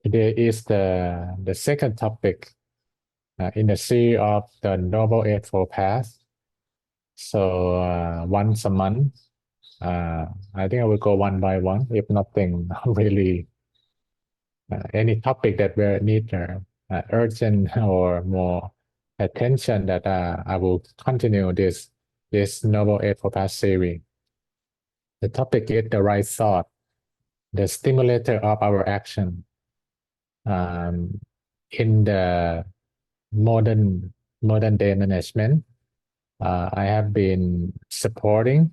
Today is the second topic in the series of the Noble Eightfold Path. So once a month, I think I will go one by one. If nothing really, any topic that will need urgent or more attention, that I will continue this Noble Eightfold Path series. The topic is the right thought, the stimulator of our action. Um, in the modern modern day management, I have been supporting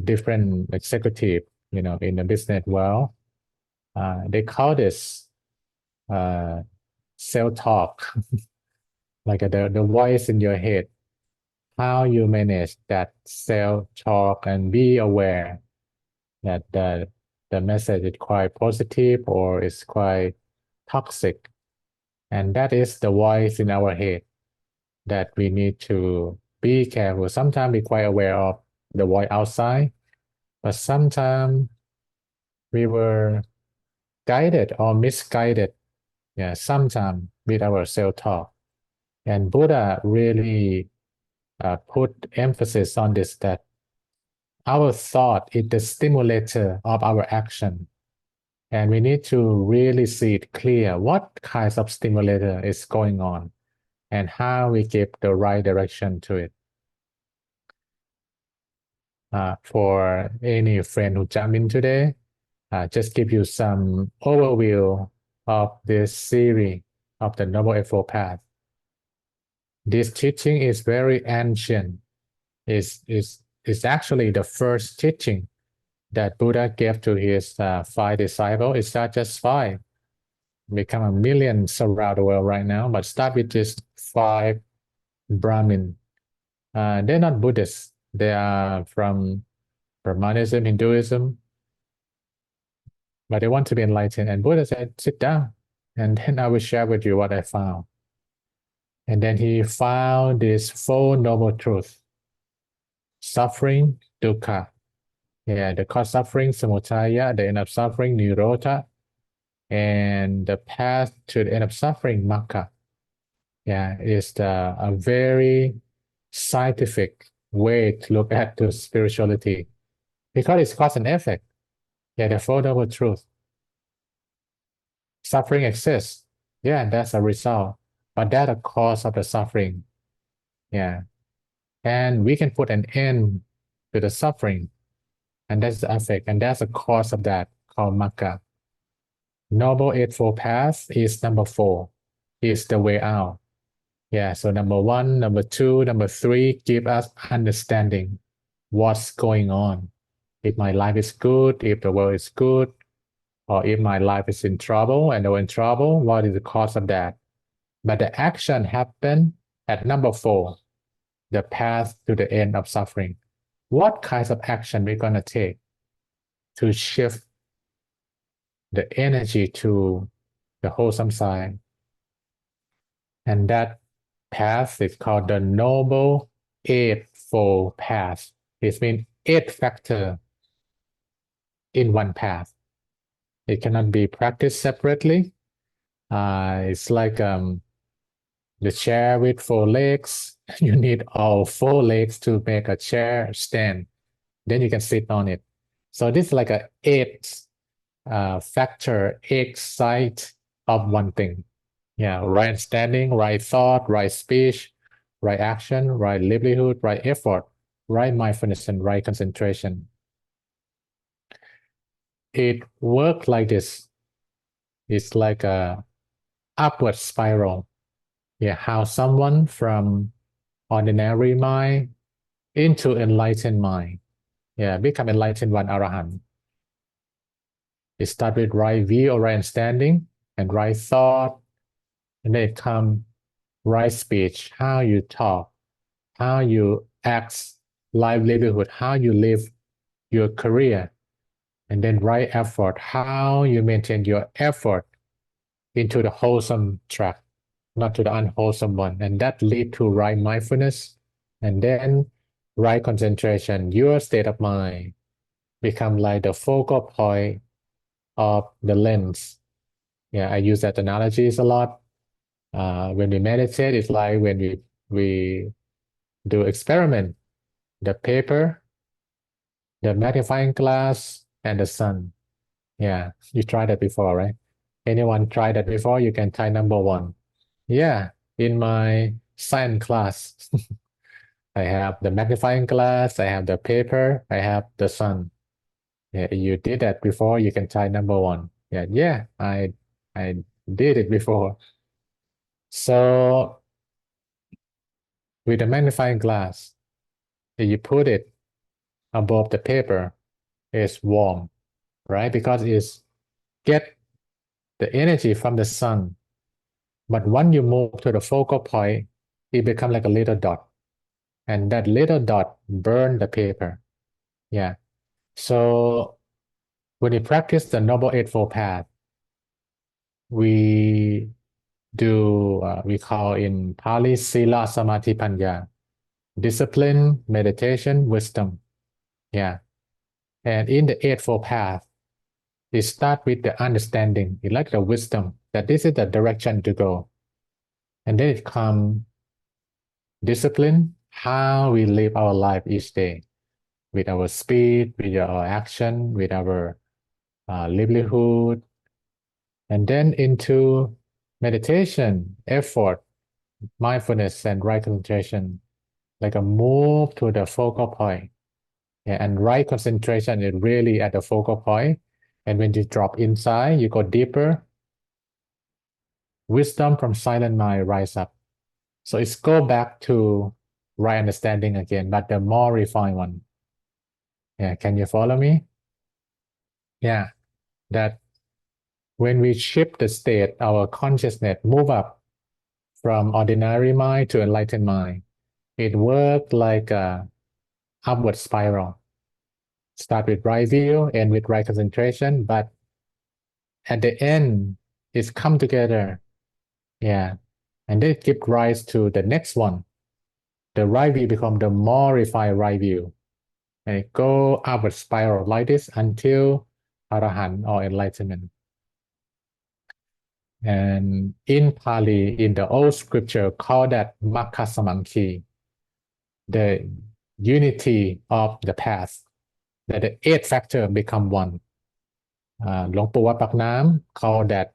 different executive, in the business world. They call this uh, self-talk, like the voice in your head. How you manage that self-talk and be aware that the message is quite positive or is quite toxic, and that is the voice in our head that we need to be careful. Sometimes we're quite aware of the voice outside, but sometimes we were guided or misguided, yeah, sometimes with our self-talk. And Buddha really put emphasis on this, that our thought is the stimulator of our action. And we need to really see it clear what kinds of stimulator is going on and how we give the right direction to it. For any friend who jump in today, just give you some overview of this series of the Noble Eightfold Path. This teaching is very ancient. It's actually the first teaching that Buddha gave to his five disciples. It's not just five, become a million around the world right now, but start with just five Brahmin. They're not Buddhists. They are from Brahmanism, Hinduism, but they want to be enlightened. And Buddha said, sit down, and then I will share with you what I found. And then he found this four noble truths: suffering, dukkha, yeah, the cause suffering, samudaya, the end of suffering, nirodha, and the path to the end of suffering, magga. Yeah, is a very scientific way to look at the spirituality, because it's cause and effect. Yeah, the four noble truths. Suffering exists. Yeah, and that's a result. But that's a cause of the suffering. Yeah. And we can put an end to the suffering. And that's the effect. And that's the cause of that, called magga. Noble Eightfold Path is number 4. Is the way out. Yeah. So number 1, number 2, number 3 give us understanding what's going on. If my life is good, if the world is good, or if my life is in trouble and we're in trouble, what is the cause of that? But the action happened at number 4, the path to the end of suffering. What kinds of action we're going to take to shift the energy to the wholesome side? And that path is called the Noble Eightfold Path. It means 8 factors in one path. It cannot be practiced separately. It's like the chair with 4 legs. You need all 4 legs to make a chair stand. Then you can sit on it. So this is like a 8 factor, 8 side of one thing. Yeah, right standing, right thought, right speech, right action, right livelihood, right effort, right mindfulness, and right concentration. It works like this. It's like a upward spiral. Yeah, how someone from ordinary mind into enlightened mind. Yeah, become enlightened one arahant. It starts with right view or right understanding and right thought, and then it comes right speech, how you talk, how you act, livelihood, how you live your career, and then right effort, how you maintain your effort into the wholesome track, not to the unwholesome one. And that lead to right mindfulness, and then right concentration. Your state of mind become like the focal point of the lens. Yeah, I use that analogies a lot. When we meditate, it's like when we do experiment, the paper, the magnifying glass, and the sun. Yeah, you tried that before, right? Anyone tried that before? You can try number one. Yeah, in my science class, I have the magnifying glass, I have the paper, I have the sun. Yeah, you did that before, you can try number one. Yeah, I did it before. So with the magnifying glass, if you put it above the paper, it's warm, right? Because it's get the energy from the sun. But when you move to the focal point, it becomes like a little dot. And that little dot burn the paper. Yeah. So when we practice the Noble Eightfold Path, we we call in Pali Sila Samadhi Panya, discipline, meditation, wisdom. Yeah. And in the Eightfold Path, it starts with the understanding, it like the wisdom that this is the direction to go. And then it comes discipline, how we live our life each day with our speed, with our action, with our livelihood, and then into meditation, effort, mindfulness, and right concentration, like a move to the focal point. Yeah, and right concentration is really at the focal point. And when you drop inside, you go deeper. Wisdom from silent mind rise up. So it's go back to right understanding again, but the more refined one. Yeah, can you follow me? Yeah, that when we shift the state, our consciousness move up from ordinary mind to enlightened mind. It works like a upward spiral. Start with right view, end with right concentration, but at the end, it's come together. Yeah. And then it give rise to the next one. The right view become the more refined right view. And it go upward spiral like this until Arahant or enlightenment. And in Pali, in the old scripture, call that Makkasamangki, the unity of the path, that the eight factor become one. หลวงปู่วัดปากน้ำ call that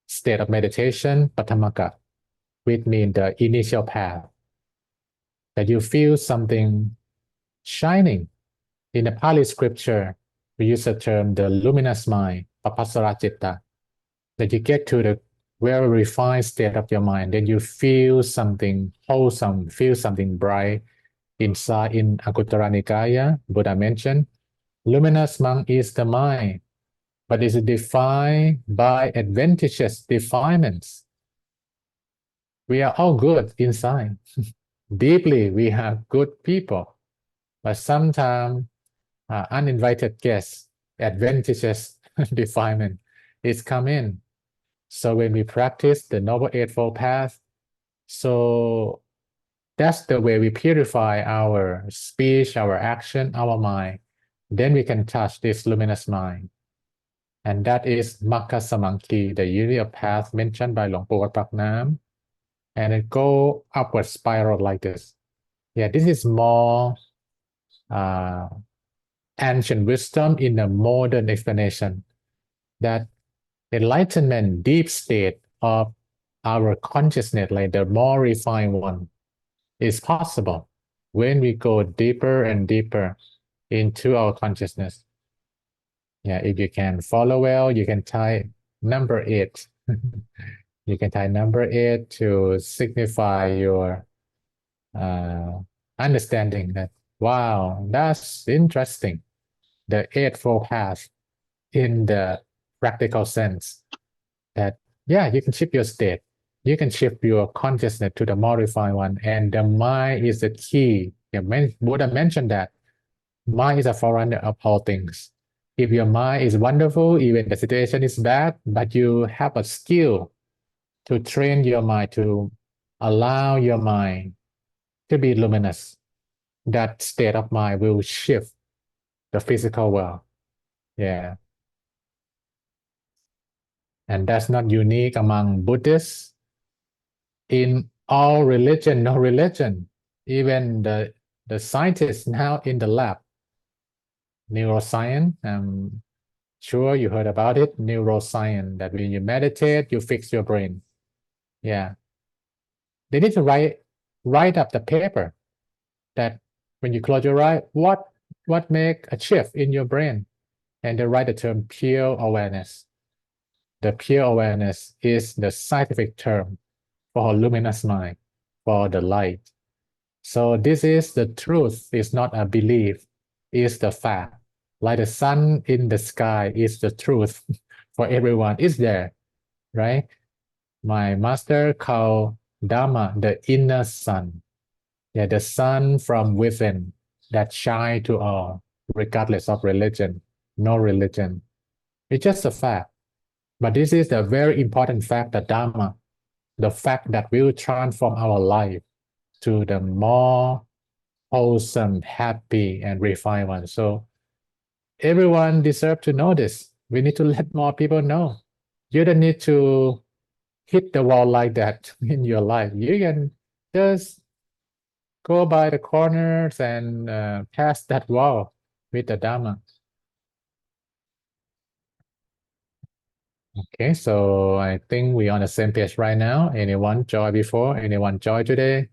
state of meditation Patamaka, which means the initial path, that you feel something shining. In the Pali scripture, we use the term the luminous mind, Papasaracitta, that you get to the very refined state of your mind, then you feel something wholesome, feel something bright inside. In Anguttara Nikaya, Buddha mentioned, luminous mind is the mind, but is defined by adventitious defilements. We are all good inside. Deeply, we have good people, but sometimes uninvited guests, adventitious defilement is come in. So when we practice the Noble Eightfold Path, so that's the way we purify our speech, our action, our mind. Then we can touch this luminous mind. And that is Makka Samangki, the unity of path mentioned by หลวงปู่วัดปากน้ำ and it go upward spiral like this. Yeah, this is more uh, ancient wisdom in a modern explanation, that enlightenment, deep state of our consciousness, like the more refined one, is possible when we go deeper and deeper into our consciousness. Yeah, if you can follow well, you can type number 8. You can type number 8 to signify your uh, understanding that, wow, that's interesting. The Eightfold Path in the practical sense, that, yeah, you can shift your state. You can shift your consciousness to the more refined one, and the mind is the key. Yeah, Buddha mentioned that mind is a forerunner of all things. If your mind is wonderful, even the situation is bad, but you have a skill to train your mind, to allow your mind to be luminous, that state of mind will shift the physical world. Yeah. And that's not unique among Buddhists. In all religion, no religion, even the scientists now in the lab, neuroscience, sure you heard about it, neuroscience, that when you meditate, you fix your brain. Yeah. They need to write up the paper that when you close your eye, what make a shift in your brain? And they write the term pure awareness. The pure awareness is the scientific term for luminous mind, for the light. So this is the truth, it's not a belief, it's the fact. Like the sun in the sky is the truth for everyone. It's there, right? My master called Dharma the inner sun. Yeah, the sun from within that shine to all, regardless of religion, no religion. It's just a fact. But this is the very important fact, the Dharma, the fact that will transform our life to the more wholesome, happy, and refined one. So everyone deserves to know this. We need to let more people know. You don't need to hit the wall like that in your life. You can just go by the corners and pass that wall with the Dharma. Okay, so I think we're on the same page right now. Anyone join before? Anyone join today?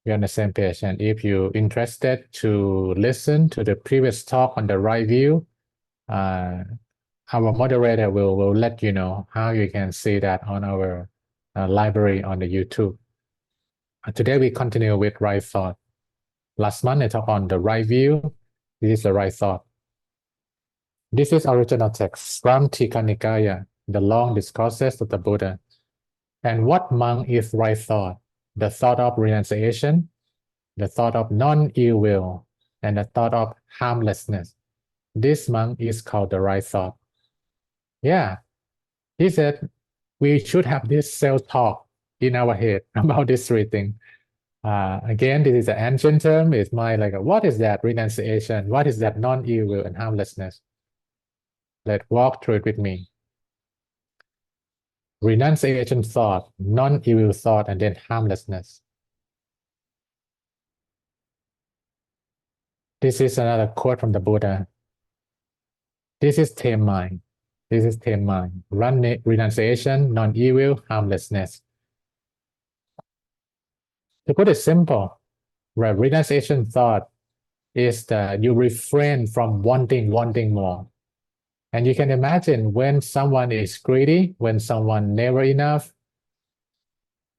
We're on the same page. And if you're interested to listen to the previous talk on the right view, our moderator will let you know how you can see that on our library on the YouTube. Today we continue with right thought. Last month I talked on the right view. This is the right thought. This is original text from Tika Nikaya, the long discourses of the Buddha. And what monk is right thought? The thought of renunciation, the thought of non-ill will, and the thought of harmlessness. This monk is called the right thought. Yeah, he said we should have this self-talk in our head about these three things. Again, this is an ancient term. It's my like, what is that renunciation? What is that non-ill will and harmlessness? Let's walk through it with me. Renunciation thought, non-evil thought, and then harmlessness. This is another quote from the Buddha. This is tame mind. This is tame mind. Renunciation, non-evil, harmlessness. To put it simple, renunciation thought is that you refrain from wanting more. And you can imagine when someone is greedy, when someone never enough,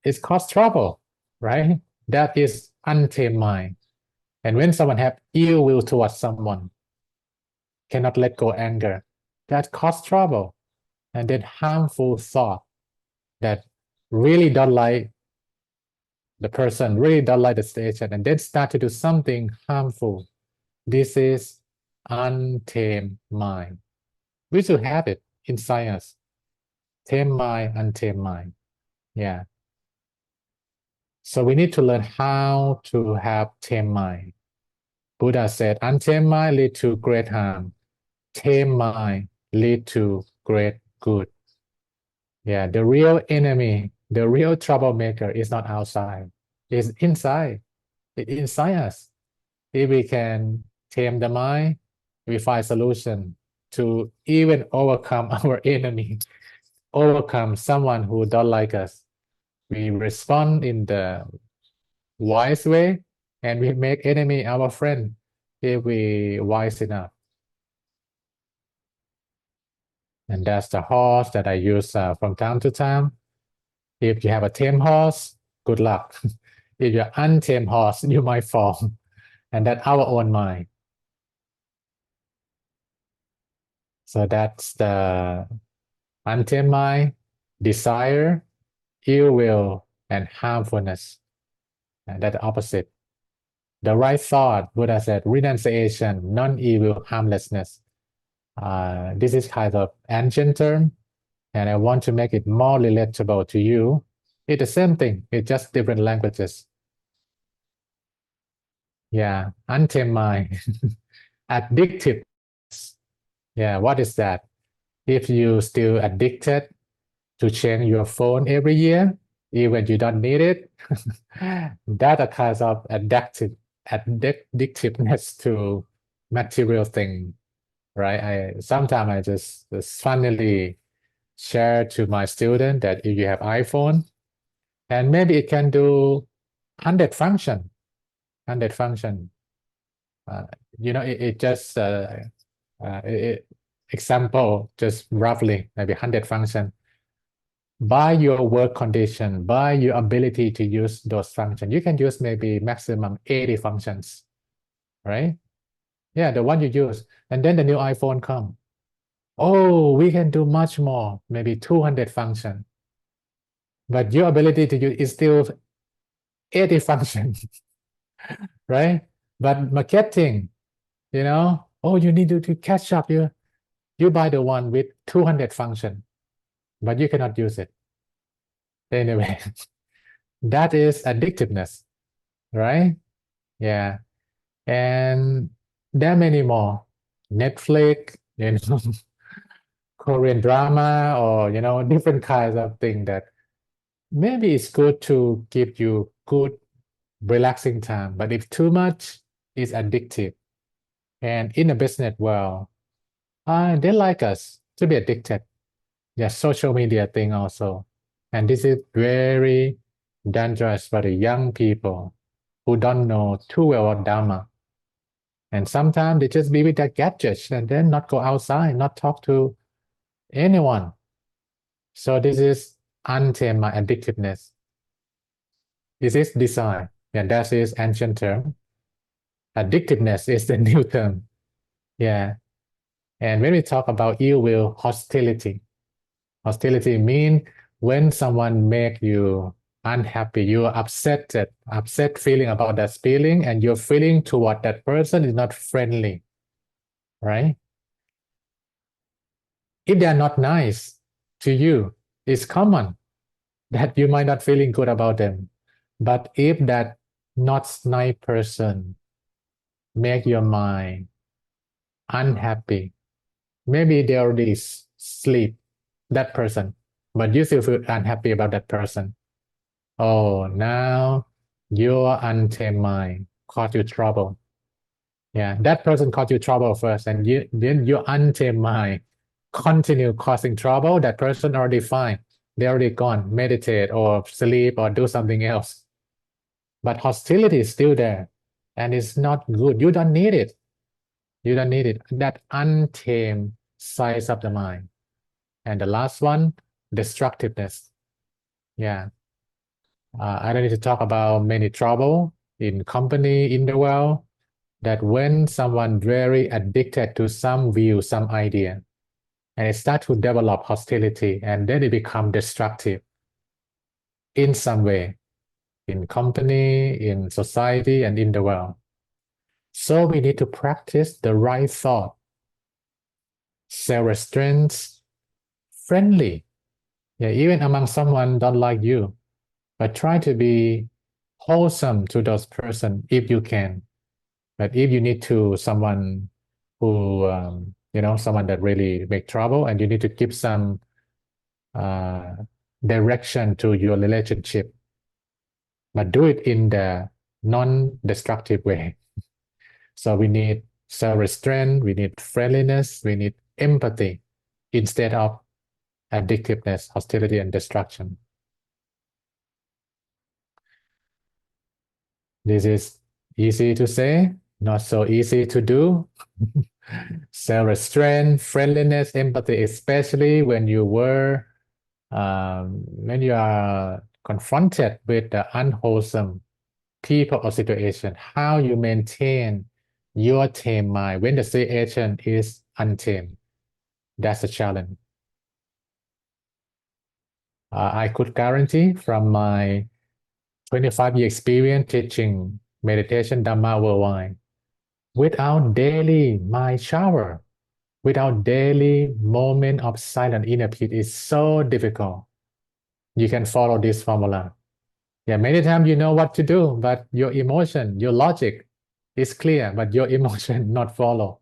it's cause trouble, right? That is untamed mind. And when someone have ill will towards someone, cannot let go anger, that cause trouble. And then harmful thought that really don't like the person, really don't like the situation, and then start to do something harmful. This is untamed mind. We should have it inside us. Tame mind, untamed mind. Yeah. So we need to learn how to have tame mind. Buddha said, untamed mind lead to great harm. Tame mind lead to great good. Yeah, the real enemy, the real troublemaker is not outside. It's inside. It's inside us. If we can tame the mind, we find solution to even overcome our enemy, overcome someone who don't like us. We respond in the wise way, and we make enemy our friend if we wise enough. And that's the horse that I use from time to time. If you have a tame horse, good luck. If you're untamed horse, you might fall. And that's our own mind. So that's the untamed mind, desire, ill will, and harmfulness. And that's the opposite. The right thought, Buddha said, renunciation, non-evil, harmlessness. This is kind of ancient term, and I want to make it more relatable to you. It's the same thing, it's just different languages. Yeah, untamed mind. Addictive. Yeah, what is that? If you still addicted to change your phone every year, even you don't need it, that a kind of addictiveness to material thing, right? I sometimes I just funnily share to my student that if you have iPhone, and maybe it can do 100 function, 100 function. Uh, it just example, just roughly maybe 100 function. By your work condition, by your ability to use those functions, you can use maybe maximum 80 functions, right? Yeah, the one you use. And then the new iPhone come. Oh, we can do much more, maybe 200 function. But your ability to use is still 80 functions, right? But marketing, oh, you need to catch up. You buy the one with 200 function, but you cannot use it. Anyway, that is addictiveness, right? Yeah. And there are many more. Netflix, Korean drama, or different kinds of things that maybe it's good to give you good relaxing time, but if too much, it's addictive. And in the business world, they like us to be addicted. Yeah, social media thing also. And this is very dangerous for the young people who don't know too well about Dharma. And sometimes they just be with their gadgets and then not go outside, not talk to anyone. So this is untamed addictiveness. This is desire. And that is ancient term. Addictiveness is the new term. Yeah. And when we talk about ill will, hostility. Hostility means when someone make you unhappy, you're upset feeling about that feeling, and your feeling toward that person is not friendly, right? If they are not nice to you, it's common that you might not feeling good about them. But if that not nice person make your mind unhappy, maybe they already sleep, that person, but you still feel unhappy about that person. Oh, now your untamed mind caused you trouble. Yeah, that person caused you trouble first, and then your untamed mind continue causing trouble. That person already fine. They already gone, meditate or sleep or do something else. But hostility is still there, and it's not good. You don't need it. You don't need it. That untamed size of the mind. And the last one, destructiveness. Yeah. I don't need to talk about many trouble in company, in the world, that when someone very addicted to some view, some idea, and it start to develop hostility, and then it become destructive in some way, in company, in society, and in the world. So we need to practice the right thought, self-restraint, friendly. Yeah, even among someone don't like you, but try to be wholesome to those person if you can. But if you need to someone who someone that really make trouble, and you need to give some uh, direction to your relationship, but do it in the non-destructive way. So we need self-restraint, we need friendliness, we need empathy instead of addictiveness, hostility, and destruction. This is easy to say, not so easy to do. Self-restraint, friendliness, empathy, especially when you are confronted with the unwholesome people or situation, how you maintain your tame mind when the situation is untamed. That's a challenge. I could guarantee from my 25-year experience teaching meditation Dhamma worldwide, without daily mind shower, without daily moment of silent inner peace, is so difficult. You can follow this formula. Yeah, many times you know what to do, but your emotion, your logic is clear, but your emotion not follow.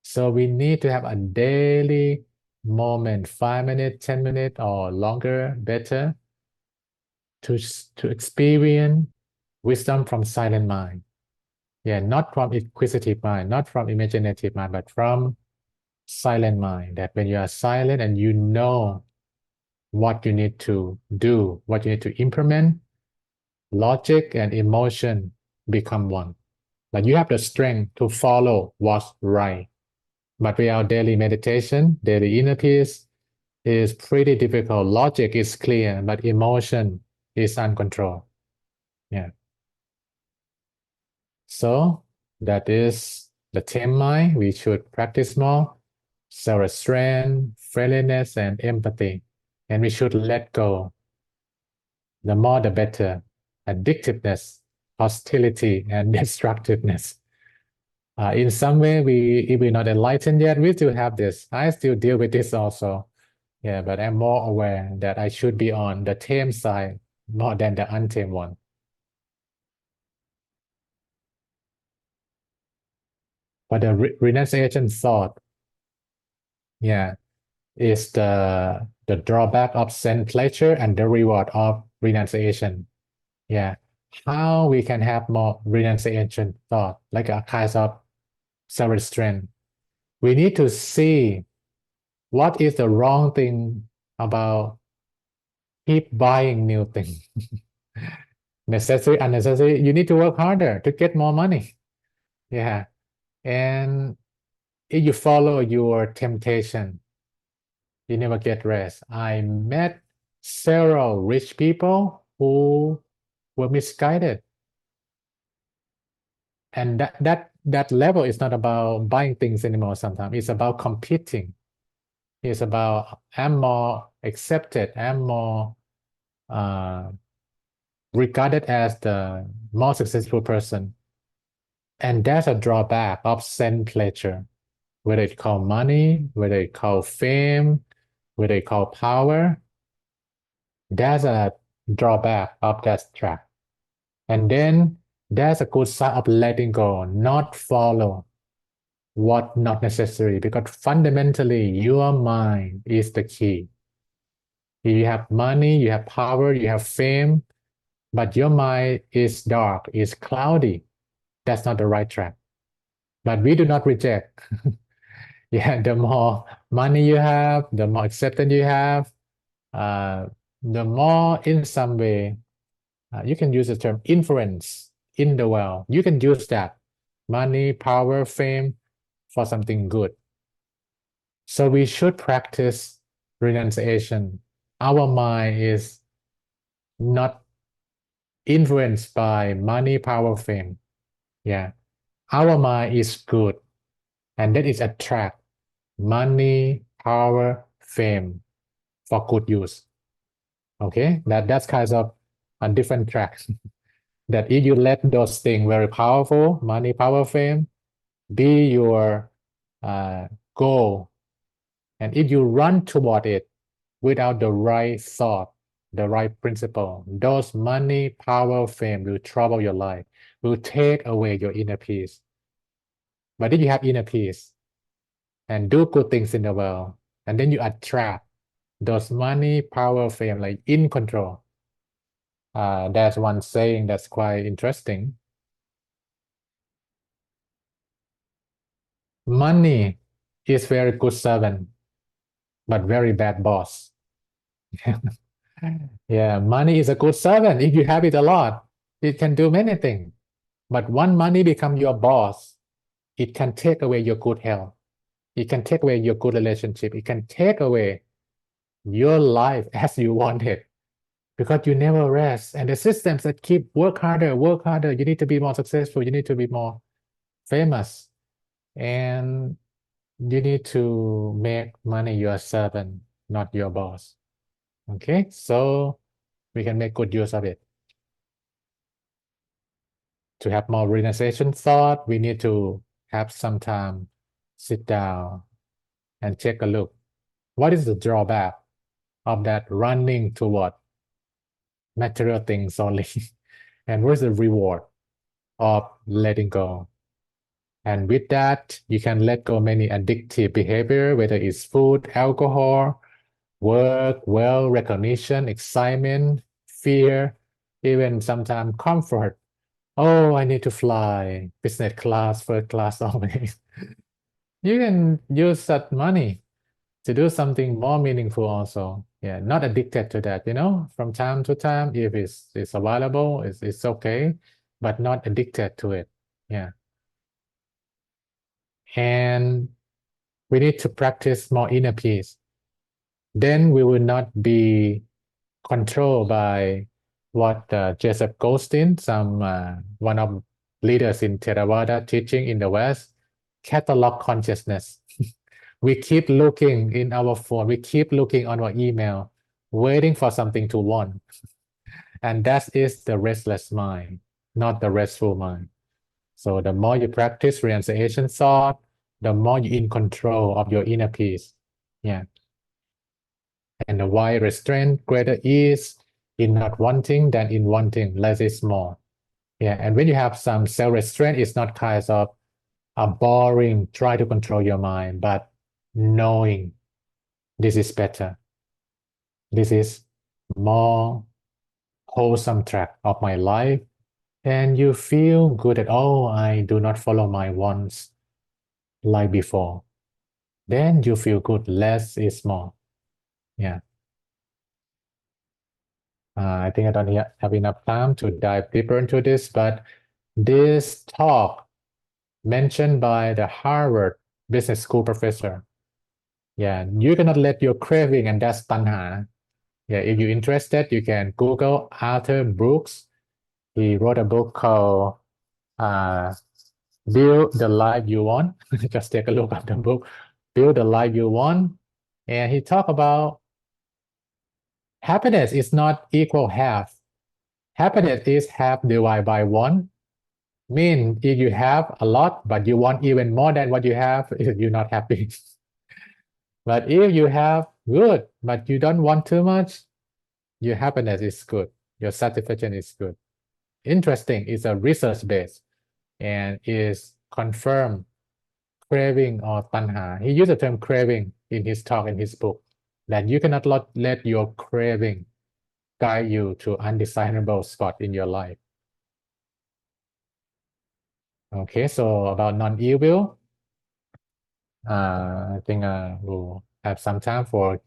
So we need to have a daily moment, 5 minutes, 10 minutes, or longer, better, to experience wisdom from silent mind. Yeah, not from inquisitive mind, not from imaginative mind, but from silent mind. That when you are silent and you know what you need to do, what you need to implement, logic and emotion become one. Like you have the strength to follow what's right. But without daily meditation, daily inner peace is pretty difficult. Logic is clear, but emotion is uncontrolled. Yeah. So that is the theme mind. We should practice more self-restraint, friendliness, and empathy. And we should let go. The more, the better. Addictiveness, hostility, and destructiveness. In some way, if we're not enlightened yet, we still have this. I still deal with this also. Yeah, but I'm more aware that I should be on the tame side more than the untamed one. But the renunciation thought, yeah, is the drawback of sense pleasure and the reward of renunciation. Yeah. How we can have more renunciation thought, like a kind of self-restraint. We need to see what is the wrong thing about keep buying new things. Necessary, unnecessary. You need to work harder to get more money. Yeah. And if you follow your temptation, you never get rest. I met several rich people who were misguided. And that level is not about buying things anymore sometimes. It's about competing. It's about I'm more accepted, I'm more regarded as the more successful person. And that's a drawback of sense pleasure, whether it's called money, whether it's called fame, whether it's called power. That's a drawback of that track. And then that's a good sign of letting go, not follow what not necessary, because fundamentally your mind is the key. You have money, you have power, you have fame, but your mind is dark, is cloudy. That's not the right track. But we do not reject. Yeah, the more money you have, the more acceptance you have, the more in some way, you can use the term influence in the world. You can use that money, power, fame for something good. So we should practice renunciation. Our mind is not influenced by money, power, fame. Yeah. Our mind is good, and that is attract money, power, fame for good use. Okay, that's kind of a different track. That if you let those things very powerful, money, power, fame, be your uh, goal, and if you run toward it without the right thought, the right principle, those money, power, fame will trouble your life, will take away your inner peace. But if you have inner peace and do good things in the world, and then you attract those money, power, fame, like in control. There's one saying that's quite interesting. Money is very good servant, but very bad boss. Yeah, money is a good servant. If you have it a lot, it can do many things. But when money become your boss, it can take away your good health. It can take away your good relationship. It can take away your life as you want it because you never rest. And the systems that keep work harder, work harder. You need to be more successful. You need to be more famous. And you need to make money your servant, not your boss. Okay, so we can make good use of it. To have more realization thought, we need to have some time, sit down and take a look. What is the drawback of that running toward material things only? And what is the reward of letting go? And with that, you can let go many addictive behavior, whether it's food, alcohol, work, well, recognition, excitement, fear, even sometimes comfort. Oh, I need to fly business class, first class always. You can use that money to do something more meaningful also. Yeah, not addicted to that, from time to time, if it's available, it's okay, but not addicted to it. Yeah. And we need to practice more inner peace. Then we will not be controlled by what Joseph Goldstein, one of leaders in Theravada teaching in the West, catalog consciousness. We keep looking in our phone, we keep looking on our email, waiting for something to want. And that is the restless mind, not the restful mind. So the more you practice renunciation thought, the more you're in control of your inner peace. Yeah. And the why restraint greater is in not wanting than in wanting, less is more. Yeah. And when you have some self-restraint, it's not kind of a boring, try to control your mind, but knowing this is better. This is more wholesome track of my life. And you feel good at all. I do not follow my wants like before. Then you feel good. Less is more. Yeah. I think I don't have enough time to dive deeper into this, but this talk mentioned by the Harvard Business School professor. Yeah, you cannot let your craving, and that's tanha. Yeah, if you're interested, you can Google Arthur Brooks. He wrote a book called uh, Build the Life You Want. Just take a look at the book, Build the Life You Want. And he talked about happiness is not equal half. Happiness is half divided by one. Mean if you have a lot, but you want even more than what you have, you're not happy. But if you have good, but you don't want too much, your happiness is good. Your satisfaction is good. Interesting. It's a research base and is confirmed craving or tanha. He used the term craving in his talk in his book that you cannot let your craving guide you to undesirable spot in your life. Okay, so about non-evil, I think we'll have some time for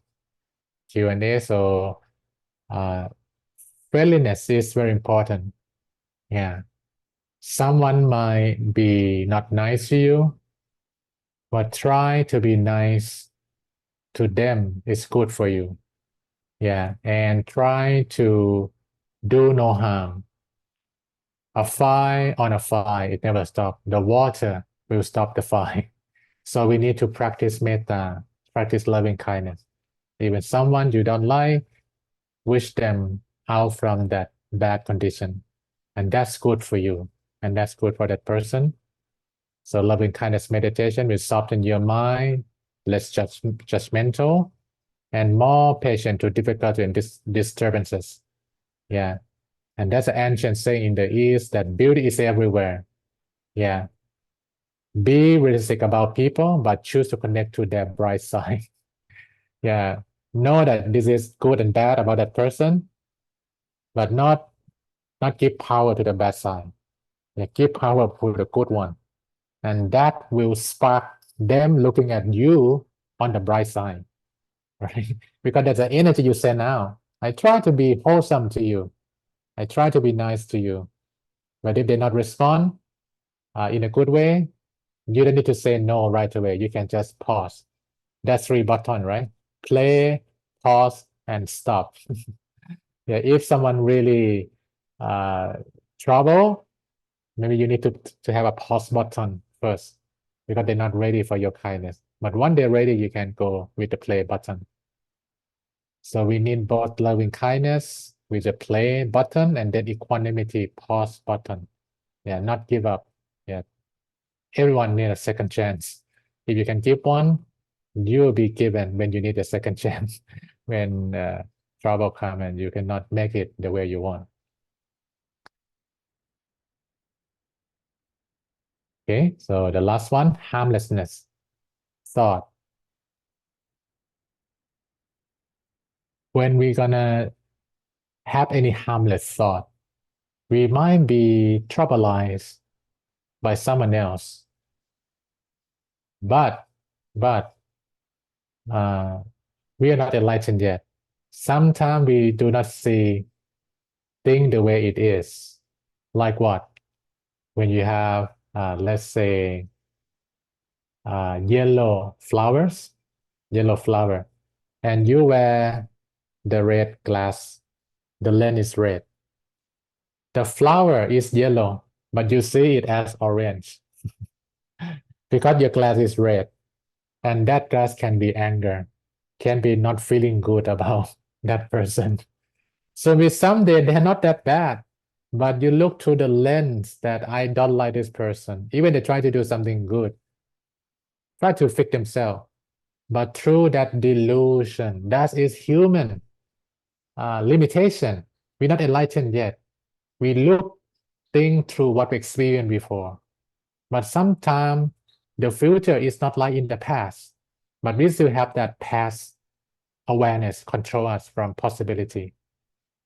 Q&A. So uh, friendliness is very important. Yeah. Someone might be not nice to you, but try to be nice to them is good for you. Yeah. And try to do no harm. A fire on a fire, it never stops. The water will stop the fire. So we need to practice metta, practice loving kindness. Even someone you don't like, wish them out from that bad condition. And that's good for you. And that's good for that person. So loving kindness meditation will soften your mind, less judgmental, and more patient to difficulty and disturbances. Yeah. And that's an ancient saying in the East that beauty is everywhere. Yeah. Be realistic about people, but choose to connect to their bright side. Yeah. Know that this is good and bad about that person, but not give power to the bad side. Yeah, give power to the good one. And that will spark them looking at you on the bright side, right? Because that's the energy you send out. I try to be wholesome to you. I try to be nice to you. But if they not respond in a good way, you don't need to say no right away. You can just pause. That's three button, right? Play, pause, and stop. Yeah, if someone really uh, trouble, maybe you need to have a pause button first because they're not ready for your kindness. But when they're ready, you can go with the play button. So we need both loving kindness with the play button and then equanimity pause button. Yeah, not give up. Yeah, everyone need a second chance. If you can give one, you will be given when you need a second chance. When trouble come and you cannot make it the way you want. Okay, so the last one, harmlessness, thought. When we're gonna have any harmless thought, we might be traumatized by someone else, but but uh, we are not enlightened yet. Sometimes we do not see things the way it is. Like what? When you have, let's say, yellow flowers, yellow flower, and you wear the red glass, the lens is red. The flower is yellow, but you see it as orange because your glass is red. And that glass can be anger, can be not feeling good about that person. So with some day they're not that bad, but you look through the lens that I don't like this person. Even they try to do something good, try to fix themselves. But through that delusion, that is human limitation. We're not enlightened yet. We look things through what we experienced before. But sometimes the future is not like in the past, but we still have that past awareness control us from possibility.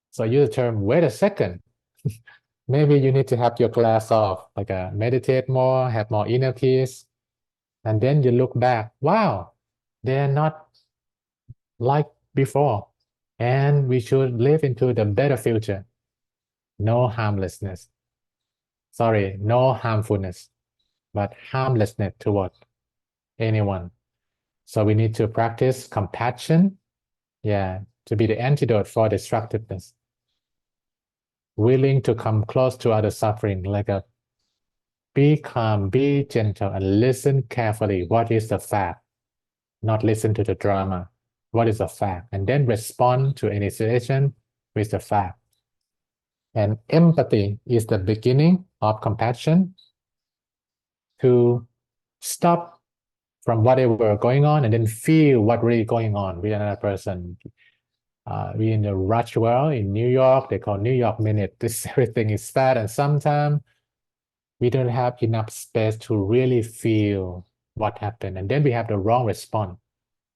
So use the term, wait a second. Maybe you need to have your glass off, like meditate more, have more inner peace. And then you look back, wow, they're not like before. And we should live into the better future. No harmlessness. Sorry, no harmfulness, but harmlessness toward anyone. So we need to practice compassion, yeah, to be the antidote for destructiveness. Willing to come close to other suffering, like a be calm, be gentle, and listen carefully. What is the fact? Not listen to the drama. What is the fact? And then respond to any situation with the fact. And empathy is the beginning of compassion to stop from whatever going on and then feel what really going on with another person. We in the rush world in New York, they call New York Minute. This everything is fast, and sometimes we don't have enough space to really feel what happened, and then we have the wrong response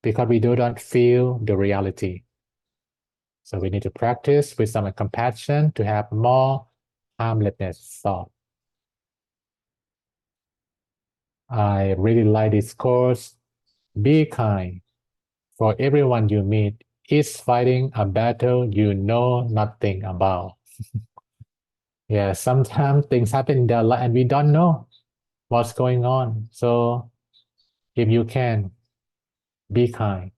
because we do not feel the reality. So we need to practice with some compassion to have more harmlessness thought. I really like this course. Be kind, for everyone you meet is fighting a battle you know nothing about. Yeah, sometimes things happen in their life and we don't know what's going on. So if you can, be kind.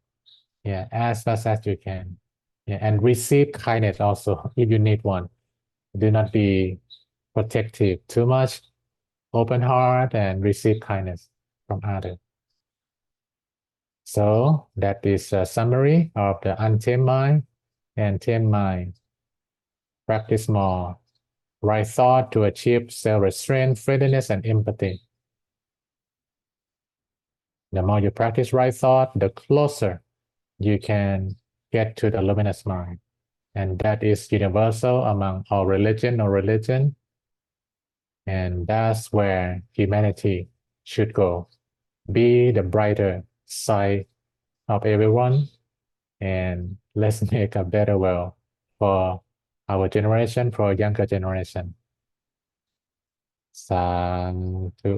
Yeah, as fast as you can. Yeah, and receive kindness also if you need one. Do not be protective too much. Open heart and receive kindness from others. So that is a summary of the untamed mind and tamed mind. Practice more right thought to achieve self-restraint, friendliness, and empathy. The more you practice right thought, the closer you can get to the luminous mind. And that is universal among all religion or religion. And that's where humanity should go. Be the brighter side of everyone, and let's make a better world for our generation, for younger generation. สาธุ